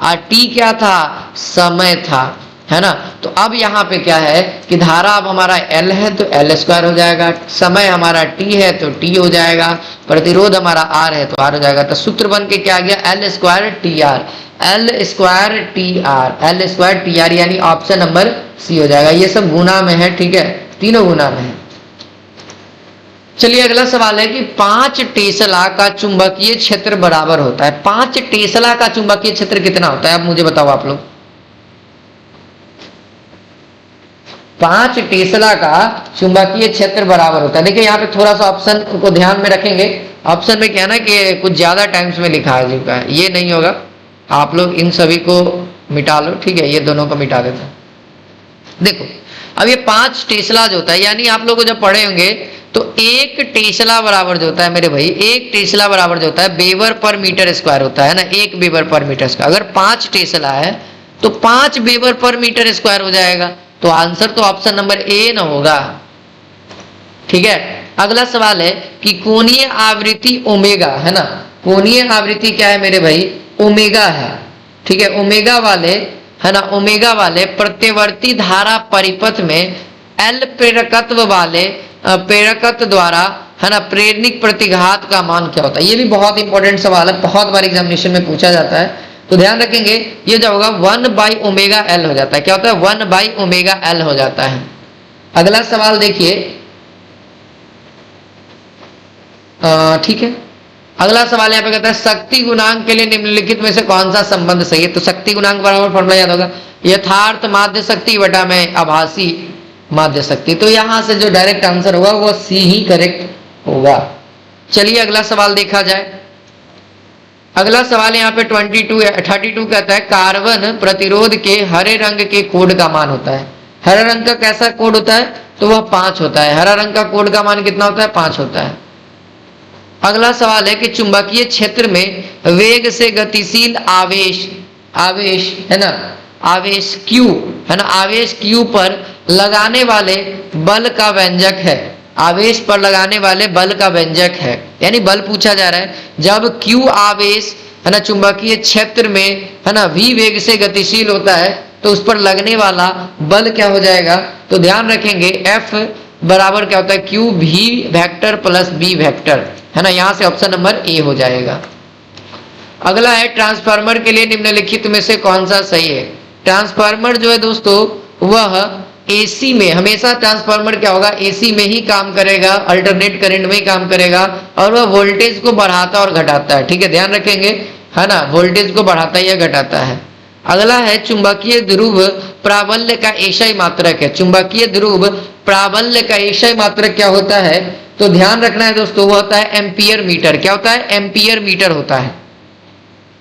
और टी क्या था, समय था, है ना। तो अब यहाँ पे क्या है कि धारा अब हमारा एल है तो एल स्क्वायर हो जाएगा, समय हमारा टी है तो टी हो जाएगा, प्रतिरोध हमारा आर है तो आर हो जाएगा। तो सूत्र बन के क्या आ गया, L square T R, L square T R, L square T R, यानी ऑप्शन नंबर सी हो जाएगा। ये सब गुना में है, ठीक है, तीनों गुना में है। चलिए अगला सवाल है कि 5 टेस्ला का चुंबकीय क्षेत्र बराबर होता है। 5 टेस्ला का चुंबकीय क्षेत्र कितना होता है, अब मुझे बताओ आप लोग। 5 टेस्ला का चुंबकीय क्षेत्र बराबर होता है। देखिए यहाँ पे थोड़ा सा ऑप्शन को ध्यान में रखेंगे, ऑप्शन में क्या है ना कि कुछ ज्यादा टाइम्स में लिखा है चुका है, ये नहीं होगा, आप लोग इन सभी को मिटा लो, ठीक है, ये दोनों को मिटा देते हैं। देखो अब ये 5 टेस्ला जो होता है, यानी आप लोग जब पढ़े होंगे तो 1 टेस्ला बराबर जो होता है मेरे भाई, 1 टेस्ला बराबर जो होता है वेबर पर मीटर स्क्वायर होता है ना, 1 वेबर पर मीटर स्क्वायर। अगर 5 टेस्ला है तो 5 वेबर पर मीटर स्क्वायर हो जाएगा, तो आंसर तो ऑप्शन नंबर ए न होगा, ठीक है। अगला सवाल है कि कोणीय आवृत्ति ओमेगा, है ना, कोणीय आवृत्ति क्या है मेरे भाई, ओमेगा है, ठीक है। ओमेगा वाले, है ना, ओमेगा वाले प्रत्यवर्ती धारा परिपथ में एल प्रेरकत्व वाले प्रेरकत्व द्वारा, है ना, प्रेरणिक प्रतिघात का मान क्या होता है। ये भी बहुत इंपॉर्टेंट सवाल है, बहुत बार एग्जामिनेशन में पूछा जाता है, तो ध्यान रखेंगे ये जो होगा 1/ओमेगा एल हो जाता है। क्या होता है, 1/ओमेगा एल हो जाता है। अगला सवाल देखिए, ठीक है, अगला सवाल यहाँ पे कहता है शक्ति गुणांक के लिए निम्नलिखित में से कौन सा संबंध सही है। तो शक्ति गुणांक बराबर फॉर्मूला याद होगा, यथार्थ माध्य शक्ति बटा में आभासी माध्य शक्ति। तो यहां से जो डायरेक्ट आंसर होगा वो सी ही करेक्ट होगा। चलिए अगला सवाल देखा जाए। अगला सवाल यहाँ पे 32 कहता है कार्बन प्रतिरोध के हरे रंग के कोड का मान होता है। हरा रंग का कैसा कोड होता है, तो वह 5 होता है। हरा रंग का कोड का मान कितना होता है, 5 होता है। अगला सवाल है कि चुंबकीय क्षेत्र में वेग से गतिशील आवेश है ना, आवेश Q, है ना, आवेश Q पर लगाने वाले बल का व्यंजक है। आवेश पर लगाने वाले बल का व्यंजक है, यानी बल पूछा जा रहा है। जब Q आवेश, है ना, चुंबकीय क्षेत्र में, है ना, V वेग से गतिशील होता है तो उस पर लगने वाला बल क्या हो जाएगा। तो ध्यान रखेंगे F बराबर क्या होता है, Q V vector plus B vector, है ना, यहां से ऑप्शन नंबर ए हो जाएगा। अगला है ट्रांसफार्मर के लिए निम्नलिखित में से कौन सा सही है। ट्रांसफार्मर जो है दोस्तों वह एसी में, हमेशा ट्रांसफार्मर क्या होगा, एसी में ही काम करेगा, अल्टरनेट करंट में ही काम करेगा, और वह वोल्टेज को बढ़ाता और घटाता है, ठीक है, ध्यान रखेंगे, है ना, वोल्टेज को बढ़ाता या घटाता है। अगला है चुंबकीय ध्रुव प्राबल्य का एसआई मात्रक है। चुंबकीय ध्रुव प्राबल्य का एसआई मात्रक क्या होता है, तो ध्यान रखना है दोस्तों, वो होता है एम्पियर मीटर। क्या होता है, एम्पियर मीटर होता है।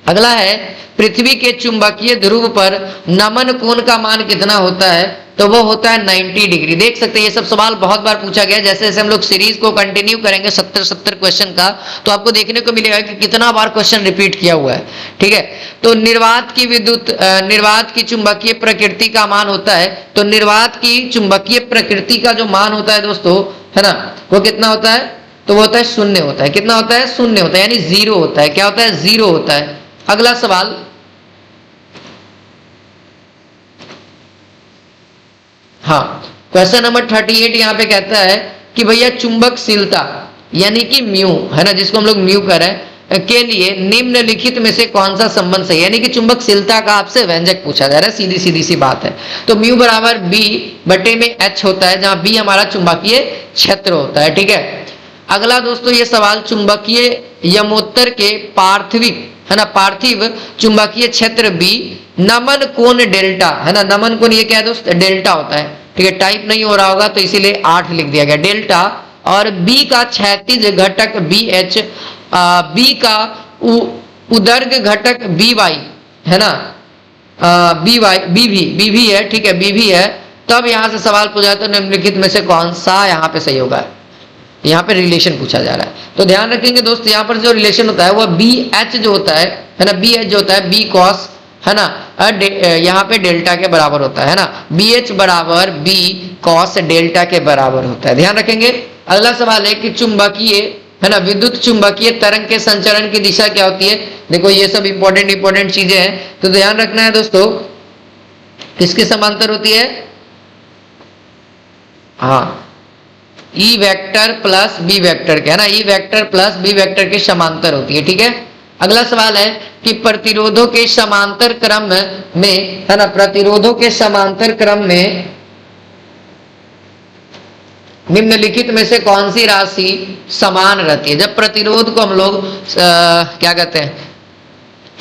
अगला है पृथ्वी के चुंबकीय ध्रुव पर नमन कोण का मान कितना होता है। तो वो होता है 90 डिग्री। देख सकते हैं ये सब सवाल बहुत बार पूछा गया। जैसे जैसे हम लोग सीरीज को कंटिन्यू करेंगे 70 क्वेश्चन का, तो आपको देखने को मिलेगा कि कितना बार क्वेश्चन रिपीट किया हुआ है। ठीक है, तो निर्वात की चुंबकीय प्रकृति का मान होता है, तो निर्वात की चुंबकीय प्रकृति का जो मान होता है दोस्तों, है ना, वो कितना होता है? तो वो होता है शून्य होता है। कितना होता है? शून्य होता है, यानी जीरो होता है। क्या होता है? जीरो होता है। अगला सवाल, हाँ, क्वेश्चन नंबर 38 यहाँ पे कहता है कि भैया चुंबकशीलता यानी कि म्यू, है ना, जिसको हम लोग म्यू करें, के लिए निम्नलिखित में से कौन सा संबंध सही, यानी कि चुंबकशीलता का आपसे व्यंजक पूछा जा रहा है। सीधी सीधी सी बात है। तो म्यू बराबर बी बटे में एच होता है, जहां बी हमारा चुंबकीय क्षेत्र होता है। ठीक है, अगला दोस्तों ये सवाल चुंबकीय यमोत्तर के पार्थिविक, है ना, पार्थिव चुंबकीय क्षेत्र बी नमन कोण डेल्टा, है ना, नमन कोण ये क्या है दोस्त? डेल्टा होता है। ठीक है, टाइप नहीं हो रहा होगा तो इसीलिए 8 लिख दिया गया, डेल्टा, और बी का क्षैतिज घटक बी एच, बी का उदर्घ घटक बी वाई, है ना, बी वाई बी भी है। ठीक है, बी भी है। तब यहां से सवाल पूछा तो निम्नलिखित में से कौन सा यहाँ पे सही होगा? यहाँ पे रिलेशन पूछा जा रहा है। तो ध्यान रखेंगे दोस्त, यहाँ पर जो रिलेशन होता है वह बी एच जो होता है ना, बी एच जो होता है बी कॉस, है ना, यहाँ पे डेल्टा के बराबर होता है ना, बी एच बराबर बी कॉस डेल्टा के बराबर होता है। ध्यान रखेंगे। अगला सवाल है कि चुंबकीय, है ना, विद्युत चुंबकीय तरंग के संचरण की दिशा क्या होती है? देखो ये सब इंपॉर्टेंट चीजें हैं, तो ध्यान रखना है दोस्तों, किसके समांतर होती है? हाँ, E vector plus B vector के, है ना, E vector plus B vector के समांतर होती है। ठीक है, अगला सवाल है कि प्रतिरोधों के समांतर क्रम में, है ना, प्रतिरोधों के समांतर क्रम में निम्नलिखित में से कौन सी राशि समान रहती है? जब प्रतिरोध को हम लोग क्या कहते हैं?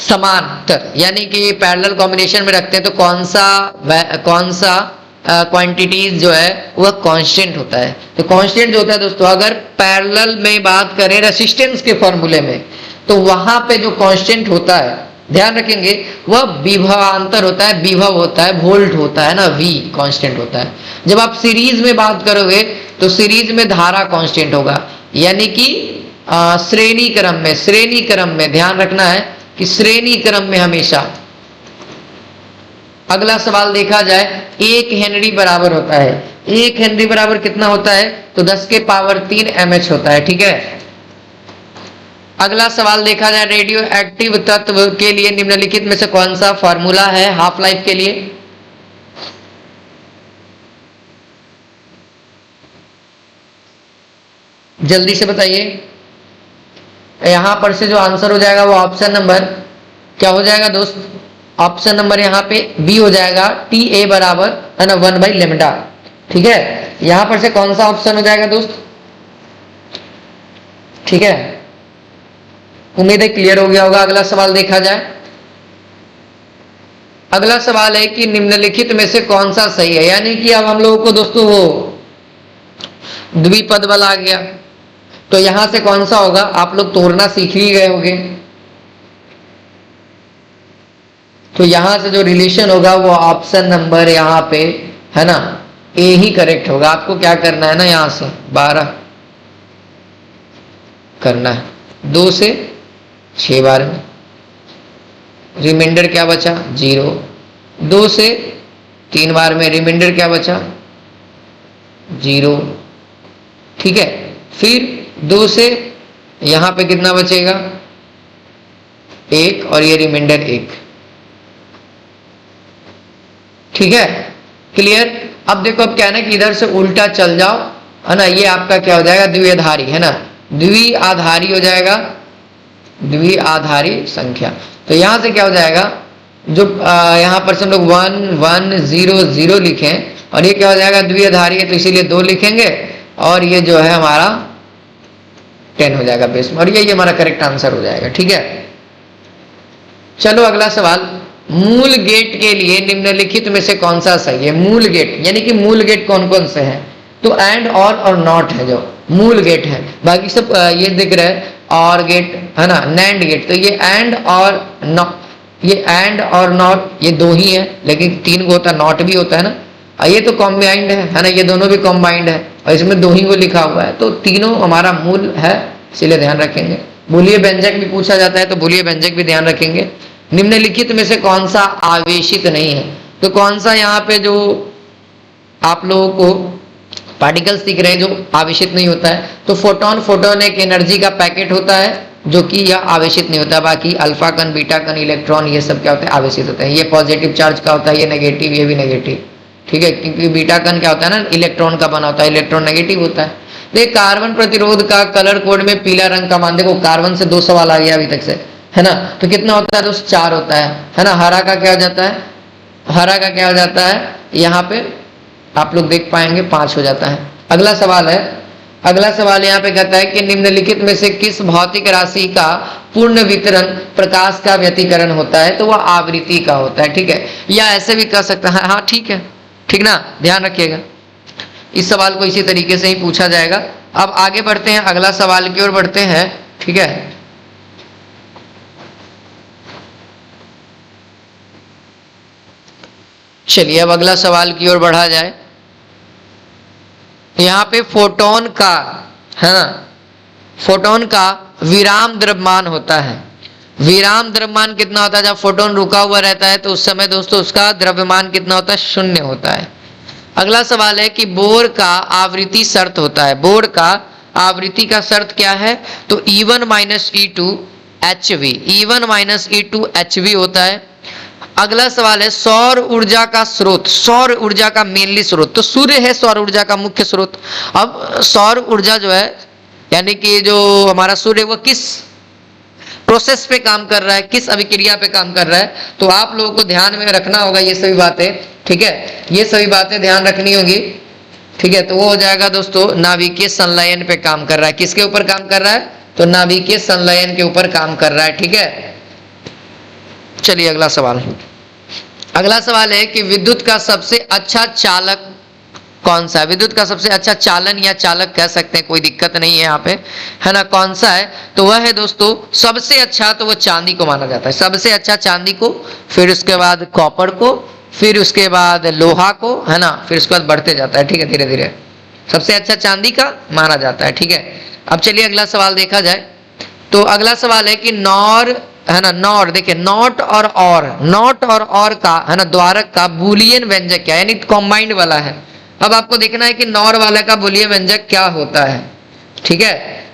समांतर, यानी कि पैरेलल कॉम्बिनेशन में रखते हैं, तो कौन सा क्वांटिटीज जो है वह कांस्टेंट होता है। तो कांस्टेंट जो होता है दोस्तों, अगर पैरेलल में बात करें रेसिस्टेंस के फॉर्मूले में, तो वहां पे जो कांस्टेंट होता है, ध्यान रखेंगे, वह विभवांतर होता है, विभव होता है, वोल्ट होता है ना, वी कांस्टेंट होता है। जब आप सीरीज में बात करोगे तो सीरीज में धारा कांस्टेंट होगा, यानी कि श्रेणी क्रम में ध्यान रखना है कि श्रेणी क्रम में हमेशा। अगला सवाल देखा जाए, 1 हेनरी बराबर होता है, 1 हेनरी बराबर कितना होता है? तो 10 के पावर 3 mH होता है। ठीक है, अगला सवाल देखा जाए, रेडियो एक्टिव तत्व के लिए निम्नलिखित में से कौन सा फॉर्मूला है हाफ लाइफ के लिए? जल्दी से बताइए। यहां पर से जो आंसर हो जाएगा वो ऑप्शन नंबर क्या हो जाएगा दोस्त? ऑप्शन नंबर यहाँ पे बी हो जाएगा, टी ए बराबर, है ना, 1/λ। ठीक है, यहां पर से कौन सा ऑप्शन हो जाएगा दोस्त? ठीक है, उम्मीद है क्लियर हो गया होगा। अगला सवाल देखा जाए। अगला सवाल है कि निम्नलिखित में से कौन सा सही है, यानी कि अब हम लोगों को दोस्तों वो द्विपद बल आ गया, तो यहां से कौन सा होगा? आप लोग तोड़ना सीख ही गए होंगे, तो यहां से जो रिलेशन होगा वो ऑप्शन नंबर यहाँ पे, है ना, ए ही करेक्ट होगा। आपको क्या करना है ना, यहां से 12 करना है, 2 से 6 बार में, रिमाइंडर क्या बचा? 0। 2 से 3 बार में रिमाइंडर क्या बचा? 0। ठीक है, फिर 2 से यहां पे कितना बचेगा? 1, और ये रिमाइंडर 1। ठीक है, क्लियर। अब देखो, अब क्या है ना कि इधर से उल्टा चल जाओ, है ना, ये आपका क्या हो जाएगा? द्विआधारी, है ना, द्विआधारी हो जाएगा, द्विआधारी संख्या। तो यहां से क्या हो जाएगा? जो यहां पर से हम लोग 1 1 0 0 लिखें, और ये क्या हो जाएगा? द्विआधारी है तो इसीलिए 2 लिखेंगे, और ये जो है हमारा 10 हो जाएगा बेस में, और ये हमारा करेक्ट आंसर हो जाएगा। ठीक है, चलो अगला सवाल, मूल गेट के लिए निम्नलिखित में से कौन सा सही है? मूल गेट, यानी कि मूल गेट कौन कौन से हैं? तो एंड और नॉट है जो मूल गेट है, बाकी सब ये दिख रहा है और गेट, है ना, नैंड गेट। तो ये एंड और नॉट, ये एंड और नॉट ये 2 ही है, लेकिन 3 को होता है, नॉट भी होता है ना, और ये तो कॉम्बाइंड है ना, ये दोनों भी कॉम्बाइंड है और इसमें दो ही को लिखा हुआ है, तो तीनों हमारा मूल है, इसीलिए ध्यान रखेंगे। बूलिय व्यंजक भी पूछा जाता है तो बूलिय व्यंजक भी ध्यान रखेंगे। निम्नलिखित में से कौन सा आवेशित नहीं है, तो कौन सा यहाँ पे जो आप लोगों को पार्टिकल्स दिख रहे हैं जो आवेशित नहीं होता है, तो फोटोन, फोटोन एक एनर्जी का पैकेट होता है जो कि यह आवेशित नहीं होता। बाकी अल्फा कण, बीटा कण, इलेक्ट्रॉन, ये सब क्या होता है, आवेशित होते हैं। ये पॉजिटिव चार्ज का होता है, ये नेगेटिव, ये भी नेगेटिव, ठीक है, क्योंकि बीटा कण क्या होता है ना, इलेक्ट्रॉन का बना होता है, इलेक्ट्रॉन नेगेटिव होता है। देख कार्बन प्रतिरोध का कलर कोड में पीला रंग का मान, देखो कार्बन से 2 सवाल आ गया अभी तक से, है ना, तो कितना होता है दोस्त, 4 होता है ना। हरा का क्या हो जाता है, हरा का क्या हो जाता है, यहाँ पे आप लोग देख पाएंगे 5 हो जाता है। अगला सवाल है, अगला सवाल यहाँ पे कहता है कि निम्नलिखित में से किस भौतिक राशि का पूर्ण वितरण प्रकाश का व्यतिकरण होता है, तो वह आवृत्ति का होता है, ठीक है, या ऐसे भी कह सकते हैं, हाँ ठीक है, ठीक ना, ध्यान रखिएगा, इस सवाल को इसी तरीके से ही पूछा जाएगा। अब आगे बढ़ते हैं, अगला सवाल की ओर बढ़ते हैं, ठीक है। चलिए अब अगला सवाल की ओर बढ़ा जाए। यहाँ पे फोटोन का, है ना, फोटोन का विराम द्रव्यमान होता है। विराम द्रव्यमान कितना होता है, जब फोटोन रुका हुआ रहता है तो उस समय दोस्तों उसका द्रव्यमान कितना होता है, 0 होता है। अगला सवाल है कि बोर का आवृत्ति शर्त होता है, बोर का आवृत्ति का शर्त क्या है, तो E1 minus E2 HV, E1 minus E2 HV होता है। अगला सवाल है सौर ऊर्जा का स्रोत, सौर ऊर्जा का मेनली स्रोत, तो सूर्य है सौर ऊर्जा का मुख्य स्रोत। अब सौर ऊर्जा जो है, यानी कि जो हमारा सूर्य, वो किस प्रोसेस पे काम कर रहा है, किस अभिक्रिया पे काम कर रहा है, तो आप लोगों को ध्यान में रखना होगा ये सभी बातें, ठीक है, ये सभी बातें ध्यान रखनी होगी, ठीक है। तो वो हो जाएगा दोस्तों नाभिकीय संलयन पे काम कर रहा है। किसके ऊपर काम कर रहा है, तो नाभिकीय संलयन के ऊपर काम कर रहा है, ठीक है। चलिए अगला सवाल, अगला सवाल है कि विद्युत का सबसे अच्छा चालक कौन सा है, विद्युत का सबसे अच्छा चालन या चालक कह सकते हैं, कोई दिक्कत नहीं है यहाँ पे, है ना, कौन सा है, तो वह है दोस्तों सबसे अच्छा, तो वो चांदी को माना जाता है, सबसे अच्छा चांदी को, फिर उसके बाद कॉपर को, फिर उसके बाद लोहा को, है ना, फिर उसके बाद बढ़ते जाता है, ठीक है, धीरे धीरे सबसे अच्छा चांदी का माना जाता है, ठीक है। अब चलिए अगला सवाल देखा जाए। तो अगला सवाल है कि नॉर, है ना, नॉर, देखिए नॉट और नॉट और का, है ना, द्वारक का बूलियन व्यंजक क्या है, यानी कॉम्बाइंड वाला है। अब आपको देखना है कि नॉर वाला का बूलियन व्यंजक क्या होता है, ठीक है।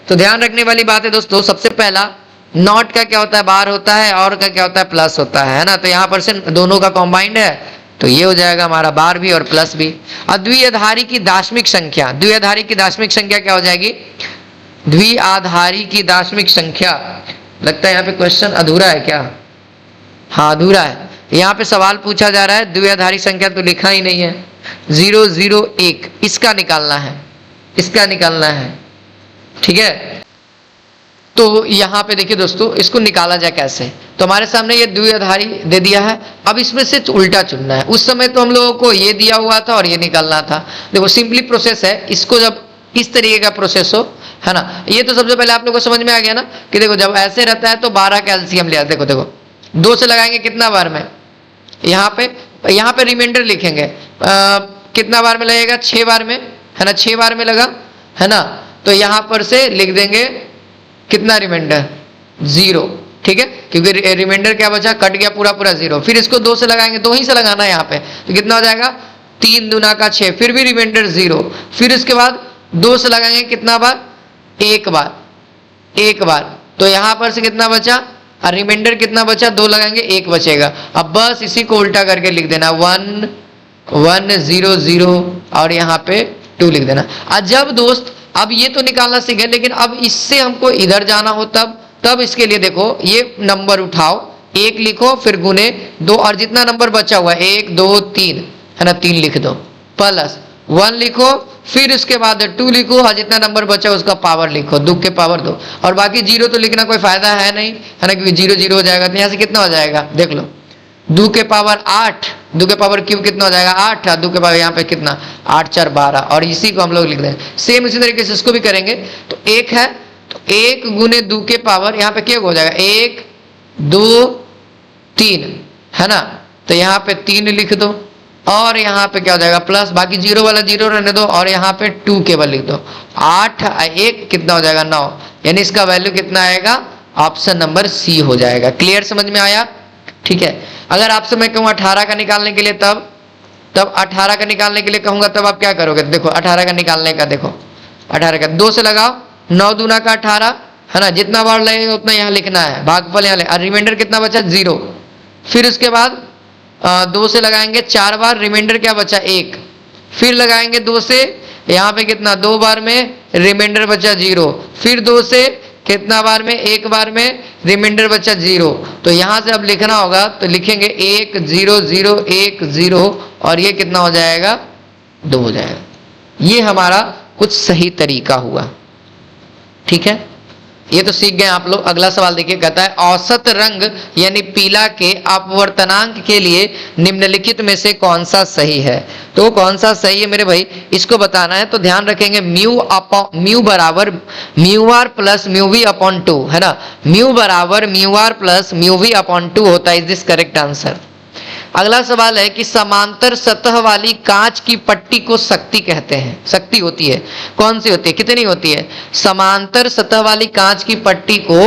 तो ध्यान रखने वाली बात है दोस्तों, सबसे पहला नॉट का क्या होता है, बार होता है, और का क्या होता है, प्लस होता है ना, तो यहाँ पर से दोनों का कॉम्बाइंड है, तो ये हो जाएगा हमारा बार भी और प्लस भी। द्विआधारी की दार्शनिक संख्या, द्विआधारी की दार्शनिक संख्या क्या हो जाएगी, द्विआधारी की दार्शनिक संख्या, लगता है यहाँ पे क्वेश्चन अधूरा है क्या, हाँ अधूरा है, यहाँ पे सवाल पूछा जा रहा है द्विआधारी संख्या तो लिखा ही नहीं है, 001, इसका निकालना है, इसका निकालना है, ठीक है। तो यहाँ पे देखिए दोस्तों इसको निकाला जाए कैसे, तो हमारे सामने ये द्विआधारी दे दिया है, अब इसमें से उल्टा चुनना है। उस समय तो हम लोगों को ये दिया हुआ था और ये निकालना था। देखो सिंपली प्रोसेस है, इसको जब इस तरीके का प्रोसेस हो, है ना, ये तो सबसे पहले आप लोगों को समझ में आ गया ना कि देखो जब ऐसे रहता है तो 12 का एलसीएम लिया, देखो देखो 2 से लगाएंगे कितना बार में, यहाँ पे रिमाइंडर लिखेंगे, कितना बार में लगेगा, 6 बार में, है ना, 6 बार में लगा, है ना, तो यहाँ पर से लिख देंगे कितना रिमाइंडर, 0, ठीक है, क्योंकि रिमाइंडर क्या बचा, कट गया पूरा पूरा 0। फिर इसको 2 से लगाएंगे, 2 ही से लगाना है यहाँ पे, तो कितना हो जाएगा, 3 दूना का 6, फिर भी रिमाइंडर 0। फिर इसके बाद 2 से लगाएंगे कितना बार, एक बार, एक बार, तो यहाँ पर से कितना बचा, और रिमाइंडर कितना बचा, 2 लगाएंगे 1 बचेगा। अब बस इसी को उल्टा करके लिख देना, 1 1 0 0 और यहाँ पे 2 लिख देना। और जब दोस्त अब ये तो निकालना सीखे, लेकिन अब इससे हमको इधर जाना हो तब इसके लिए देखो ये नंबर उठाओ, 1 लिखो, फिर गुने 2, और जितना नंबर बचा हुआ है 1 2 3, है ना, 3 लिख दो, प्लस 1 लिखो, फिर उसके बाद 2 लिखो, और जितना नंबर बचा उसका पावर लिखो, 2 के पावर 2, और बाकी 0 तो लिखना कोई फायदा है नहीं, है ना, क्योंकि 0 0 हो जाएगा। तो यहाँ से कितना हो जाएगा, देख लो, 2 के पावर 8, 2 के पावर क्यूब कितना हो जाएगा, 8, 2 के पावर यहाँ पे कितना, 8 4 12, और इसी को हम लोग लिख देंगे। सेम इसी तरीके से इसको भी करेंगे, तो 1 है, तो 1 गुने 2 के पावर यहाँ पे क्या हो जाएगा, 1 2 3, है ना, तो यहाँ पे 3 लिख दो, और यहाँ पे क्या हो जाएगा प्लस, बाकी जीरो वाला जीरो रहने दो और यहाँ पे 2 केवल लिख दो। 8 1 कितना हो जाएगा 9, यानी इसका वैल्यू कितना आएगा, ऑप्शन नंबर सी हो जाएगा। क्लियर, समझ में आया? ठीक है। अगर आपसे मैं कहूँ 18 का निकालने के लिए, तब 18 का निकालने के लिए कहूंगा तब आप क्या करोगे? देखो 18 का निकालने का, देखो 18 का 2 से लगाओ, 9 दूना का 18 है ना, जितना बार लगेगा उतना यहाँ लिखना है, भागफल यहाँ और रिमाइंडर कितना बचा 0। फिर उसके बाद 2 से लगाएंगे 4 बार, रिमाइंडर क्या बचा 1। फिर लगाएंगे 2 से, यहाँ पे कितना 2 बार में, रिमाइंडर बचा 0। फिर 2 से कितना बार में, 1 बार में, रिमाइंडर बचा 0। तो यहाँ से अब लिखना होगा तो लिखेंगे 1 0 0 1 0 और ये कितना हो जाएगा 2 हो जाएगा। ये हमारा कुछ सही तरीका हुआ। ठीक है, ये तो सीख गए आप लोग। अगला सवाल देखिए, कहता है औसत रंग यानी पीला के अपवर्तनांक के लिए निम्नलिखित में से कौन सा सही है? तो कौन सा सही है मेरे भाई, इसको बताना है। तो ध्यान रखेंगे म्यू बराबर mu R plus mu V upon 2 है ना, म्यू बराबर mu R plus mu V upon 2 होता है। Is this correct answer? अगला सवाल है कि समांतर सतह वाली कांच की पट्टी को शक्ति कहते हैं। शक्ति होती है, कौन सी होती है, कितनी होती है? समांतर सतह वाली कांच की पट्टी को,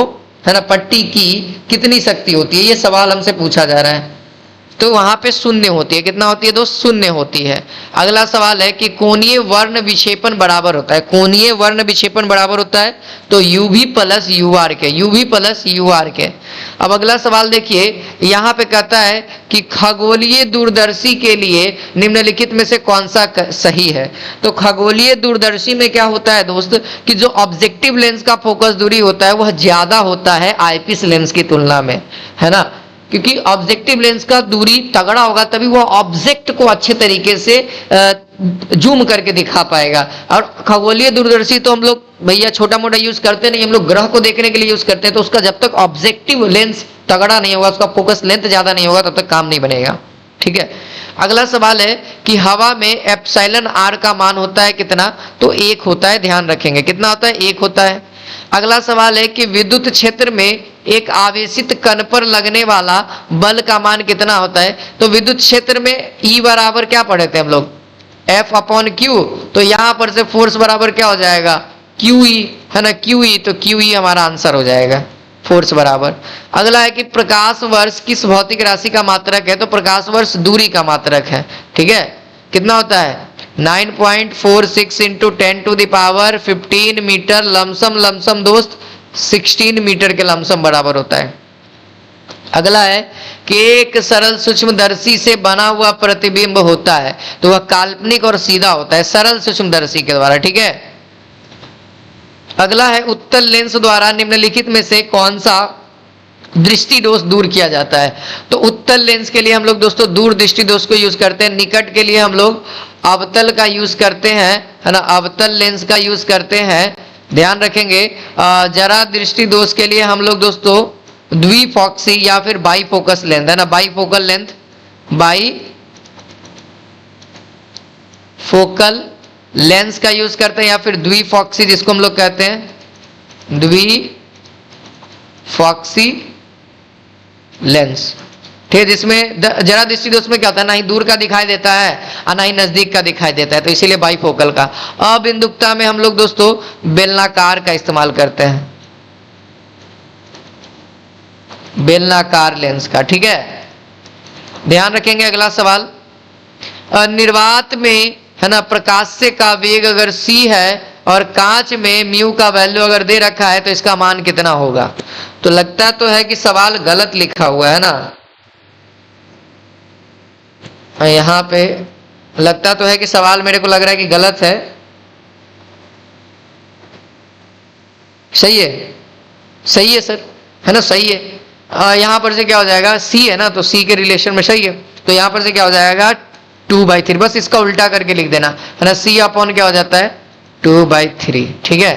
है ना, पट्टी की कितनी शक्ति होती है, ये सवाल हमसे पूछा जा रहा है। तो वहां पे शून्य होती है। कितना होती है दोस्त? शून्य होती है। अगला सवाल है कि कोणीय वर्ण विक्षेपण बराबर होता है। कोणीय वर्ण विक्षेपण बराबर होता है तो यूवी प्लस यू आर के, यूवी प्लस यू आर के। अब अगला सवाल देखिए, यहाँ पे कहता है कि खगोलीय दूरदर्शी के लिए निम्नलिखित में से कौन सा सही है? तो खगोलीय दूरदर्शी में क्या होता है दोस्त कि जो ऑब्जेक्टिव लेंस का फोकस दूरी होता है वह ज्यादा होता है आईपीस लेंस की तुलना में, है ना, क्योंकि ऑब्जेक्टिव लेंस का दूरी तगड़ा होगा तभी वो ऑब्जेक्ट को अच्छे तरीके से जूम करके दिखा पाएगा। और खगोलीय दूरदर्शी तो हम लोग भैया छोटा मोटा यूज करते नहीं, हम लोग ग्रह को देखने के लिए यूज करते हैं। तो उसका जब तक ऑब्जेक्टिव लेंस तगड़ा नहीं होगा, उसका फोकस लेंथ ज्यादा नहीं होगा, तब तक काम नहीं बनेगा। ठीक है। अगला सवाल है कि हवा में एप्सिलॉन आर का मान होता है कितना? तो 1 होता है। ध्यान रखेंगे कितना होता है? 1 होता है। अगला सवाल है कि विद्युत क्षेत्र में एक आवेशित कण पर लगने वाला बल का मान कितना होता है? तो विद्युत क्षेत्र में E बराबर क्या पढ़े थे हम लोग? F upon Q। तो यहां पर से फोर्स बराबर क्या हो जाएगा? QE, है ना, QE। तो QE हमारा आंसर हो जाएगा, फोर्स बराबर। अगला है कि प्रकाश वर्ष किस भौतिक राशि का मात्रक है? तो प्रकाश वर्ष दूरी का मात्रक है। ठीक है, कितना होता है? 9.46 into 10 to the power 15 metre. Lump sum दोस्त 16 मीटर के लमसम बराबर होता है। अगला है कि एक सरल सूक्ष्मदर्शी से बना हुआ प्रतिबिंब होता है तो वह काल्पनिक और सीधा होता है सरल सूक्ष्मदर्शी के द्वारा। ठीक है। अगला है उत्तल लेंस द्वारा निम्नलिखित में से कौन सा दृष्टि दोष दूर किया जाता है? तो उत्तल लेंस के लिए हम लोग दोस्तों दूर दृष्टि दोष को यूज करते हैं। निकट के लिए हम लोग अवतल का यूज करते हैं, है ना, अवतल लेंस का यूज करते हैं। ध्यान रखेंगे। जरा दृष्टि दोष के लिए हम लोग दोस्तों द्विफॉक्सी या फिर बाई फोकस लेंथ, है ना, by focal length, by focal lens का यूज करते हैं, या फिर द्विफॉक्सी जिसको हम लोग कहते हैं द्विफॉक्सी लेंस। ठीक, जिसमें जरा दृष्टि दोष में क्या होता है, ना ही दूर का दिखाई देता है और ना ही नजदीक का दिखाई देता है, तो इसीलिए बाईफोकल का। अबिंदुकता में हम लोग दोस्तों बेलनाकार का इस्तेमाल करते हैं, बेलनाकार लेंस का। ठीक है, ध्यान रखेंगे। अगला सवाल, निर्वात में, है ना, प्रकाश का वेग अगर c है और कांच में म्यू का वैल्यू अगर दे रखा है तो इसका मान कितना होगा? तो लगता तो है कि सवाल गलत लिखा हुआ है ना, यहाँ पे लगता तो है कि सवाल मेरे को लग रहा है कि गलत है। सही है, सही है सर, है ना, सही है। यहाँ पर से क्या हो जाएगा? c है ना, तो c के रिलेशन में सही है, तो यहाँ पर से क्या हो जाएगा? 2/3। बस इसका उल्टा करके लिख देना, है ना, c अपॉन क्या हो जाता है? 2/3। ठीक है,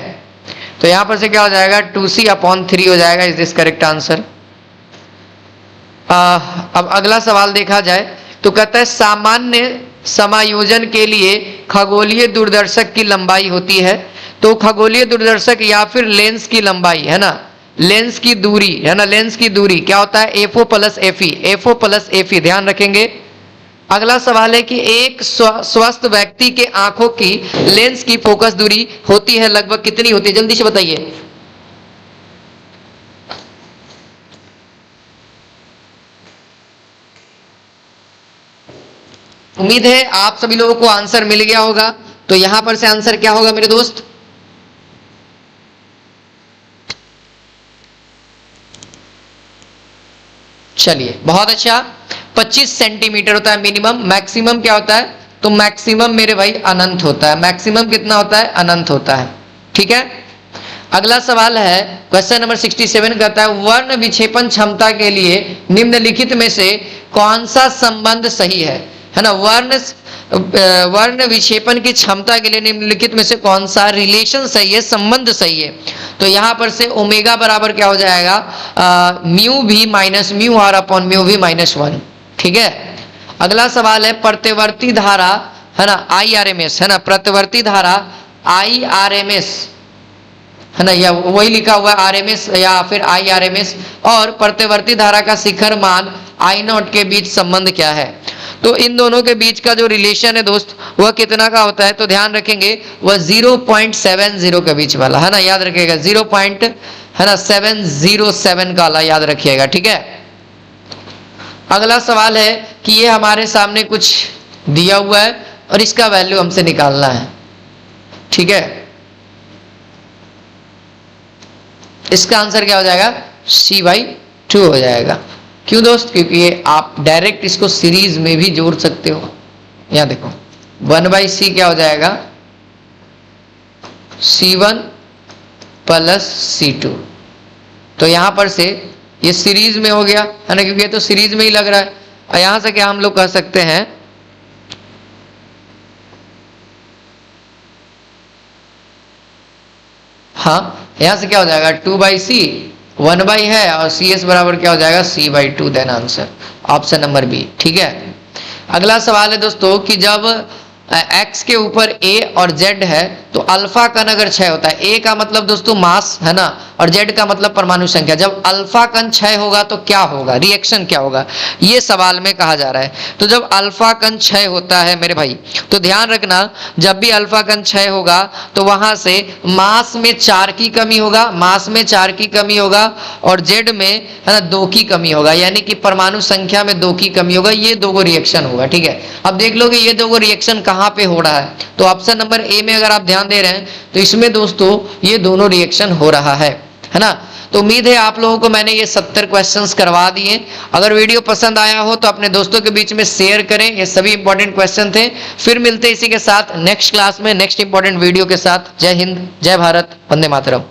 तो यहाँ पर से क्या हो जाएगा? 2c/3 हो जाएगा। Is this correct answer? अब अगला सवाल देखा जाए तो कहता है सामान्य समायोजन के लिए खगोलीय दूरदर्शक की लंबाई होती है। तो खगोलीय दूरदर्शक या फिर लेंस की लंबाई, है ना, लेंस की दूरी, है ना, लेंस की दूरी क्या होता है? FO plus FE, FO plus FE। ध्यान रखेंगे, अगला सवाल है कि एक स्वस्थ व्यक्ति के आंखों की लेंस की फोकस दूरी होती है लगभग कितनी होती है, जल्दी से बताइए। उम्मीद है आप सभी लोगों को आंसर मिल गया होगा। तो यहां पर से आंसर क्या होगा मेरे दोस्त? चलिए बहुत अच्छा, 25 सेंटीमीटर होता है मिनिमम। मैक्सिमम क्या होता है? तो मैक्सिमम मेरे भाई अनंत होता है। मैक्सिमम कितना होता है? अनंत होता है। ठीक है, अगला सवाल है क्वेश्चन नंबर 67 कहता है वर्ण विक्षेपण क्षमता के लिए निम्नलिखित में से कौन सा संबंध सही है ना। वर्ण विक्षेपण की क्षमता के लिए निम्नलिखित में से कौन सा रिलेशन सही है, संबंध सही है। तो यहां पर से ओमेगा बराबर क्या हो जाएगा? म्यू भी minus mu R upon mu भी -1। ठीक है, अगला सवाल है प्रतिवर्ती धारा है ना IRMS है ना, प्रतिवर्ती धारा IRMS है ना, या वही लिखा हुआ है RMS या फिर IRMS, और प्रतिवर्ती धारा का शिखर मान I0 के बीच संबंध क्या है। तो इन दोनों के बीच का जो रिलेशन है दोस्त वह कितना का होता है? तो ध्यान रखेंगे वह 0.70 के बीच वाला है ना, याद रखिएगा 0.707 का वाला याद रखिएगा। ठीक है, अगला सवाल है कि ये हमारे सामने कुछ दिया हुआ है और इसका वैल्यू हमसे निकालना है। ठीक है, इसका आंसर क्या हो जाएगा? C/2 हो जाएगा। क्यों दोस्त? क्योंकि ये आप डायरेक्ट इसको सीरीज में भी जोड़ सकते हो। यहां देखो 1/C क्या हो जाएगा? C1 + C2। तो यहां पर से ये सीरीज में हो गया है ना, क्योंकि ये तो सीरीज में ही लग रहा है। और यहां से क्या हम लोग कह सकते हैं? हाँ, यहां से क्या हो जाएगा? 2/C 1/ है और CS बराबर क्या हो जाएगा? C/2। Then answer option number B. ठीक है, अगला सवाल है दोस्तों कि जब x के ऊपर a और z है तो अल्फा कण अगर क्षय होता है, a का मतलब दोस्तों मास है ना, और z का मतलब परमाणु संख्या, जब अल्फा कण क्षय होगा तो क्या होगा, रिएक्शन क्या होगा, ये सवाल में कहा जा रहा है। तो जब अल्फा कण क्षय होता है मेरे भाई, तो ध्यान रखना जब भी अल्फा कण क्षय होगा तो वहां से मास में 4 की कमी होगा, मास में 4 की कमी होगा, और z में है ना 2 की कमी होगा, यानी कि परमाणु संख्या में 2 की कमी होगा। ये दो रिएक्शन होगा। ठीक है, अब देख लो कि ये दो रिएक्शन कहां पे हो रहा है। तो ऑप्शन नंबर ए में अगर आप ध्यान दे रहे हैं तो इसमें दोस्तों ये दोनों रिएक्शन हो रहा है ना। तो उम्मीद है आप लोगों को मैंने ये 70 क्वेश्चंस करवा दिए। अगर वीडियो पसंद आया हो तो अपने दोस्तों के बीच में शेयर करें। ये सभी इंपॉर्टेंट क्वेश्चन थे। फिर मिलते हैं इसी के साथ नेक्स्ट क्लास में नेक्स्ट इंपॉर्टेंट वीडियो के साथ। जय हिंद, जय भारत, वंदे मातरम।